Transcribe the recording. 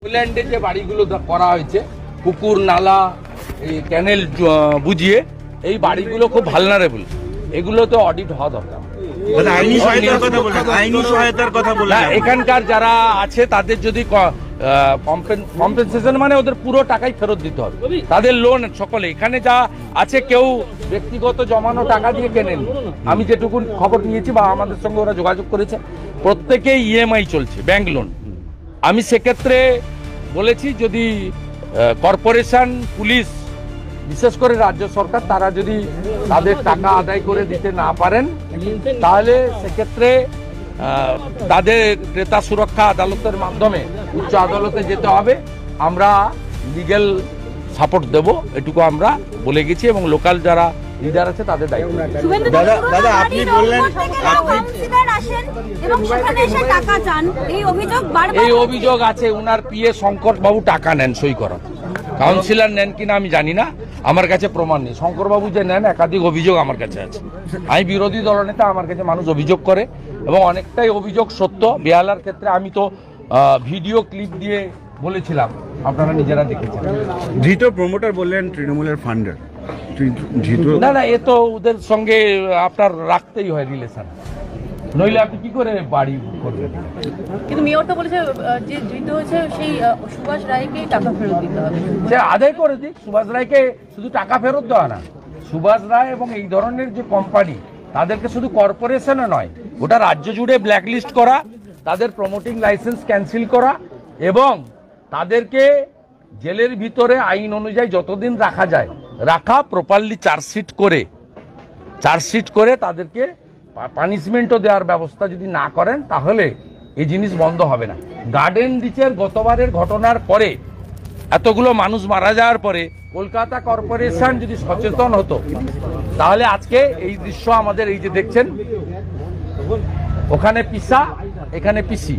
নিউজিল্যান্ডে যে বাড়িগুলো করা হয়েছে পুকুর নালা এই ক্যানেল বুঝিয়ে এই বাড়িগুলো খুব ভালনারেবল, এগুলো তো অডিট হওয়া দরকার। এখানকার যারা আছে তাদের যদি কম্পেনসেশন মানে ওদের পুরো টাকাই ফেরত দিতে হবে, তাদের লোন সকলে এখানে যা আছে কেউ ব্যক্তিগত জমানো টাকা দিয়ে কেনেন। আমি যেটুকু খবর নিয়েছি বা আমাদের সঙ্গে ওরা যোগাযোগ করেছে প্রত্যেকেই ইএমআই চলছে, ব্যাংক লোন। আমি সেক্ষেত্রে বলেছি যদি কর্পোরেশন, পুলিশ, বিশেষ করে রাজ্য সরকার তারা যদি তাদের টাকা আদায় করে দিতে না পারেন তাহলে সেক্ষেত্রে তাদের ক্রেতা সুরক্ষা আদালতের মাধ্যমে উচ্চ আদালতে যেতে হবে। আমরা লিগ্যাল সাপোর্ট দেব, এটুকু আমরা বলে গেছি এবং লোকাল যারা লিডার আছে তাদের দায়িত্ব। দাদা আপনি বললেন এই অভিযোগ আছে, উনার পিএ শঙ্কর বাবু টাকা নেন সই করা, কাউন্সিলর নেন কিনা আমি জানি না, আমার কাছে প্রমাণ নেই। শঙ্কর বাবু যে নেন একাধিক অভিযোগ আমার কাছে আছে। আমি বিরোধী দলনেতা, আমার কাছে মানুষ অভিযোগ করে এবং অনেকটাই অভিযোগ সত্য। বেহালার ক্ষেত্রে আমি তো ভিডিও ক্লিপ দিয়ে বলেছিলাম, আপনারা নিজেরা দেখেছেন। ধৃত প্রমোটার বললেন তৃণমূলের ফান্ডার। না না, এ তো ওদের সঙ্গে আপনার রাখতেই হয় রিলেশন, নইলে আপনি কি করে বাড়ি করবেন। কিন্তু মেয়র তো বলেছে যে ধৃত হয়েছে সেই সুভাষ রায়কে টাকা ফেরত দিতে হবে। সে আদায় করে দিক, সুভাষ রায়কে শুধু টাকা ফেরত দেওয়া না, সুভাষ রায় এবং এই ধরনের যে কোম্পানি তাদেরকে শুধু কর্পোরেশনে নয় গোটা রাজ্য জুড়ে ব্ল্যাকলিস্ট করা, তাদের প্রমোটিং লাইসেন্স ক্যান্সেল করা এবং তাদেরকে জেলের ভিতরে আইন অনুযায়ী যতদিন রাখা যায় রাখা, প্রপারলি চার্জশিট করে তাদেরকে পানিশমেন্টও দেওয়ার ব্যবস্থা যদি না করেন তাহলে এই জিনিস বন্ধ হবে না। গার্ডেন রিচের গতবারের ঘটনার পরে, এতগুলো মানুষ মারা যাওয়ার পরে কলকাতা কর্পোরেশন যদি সচেতন হতো তাহলে আজকে এই দৃশ্য আমাদের এই যে দেখছেন, ওখানে পিসা এখানে পিসি।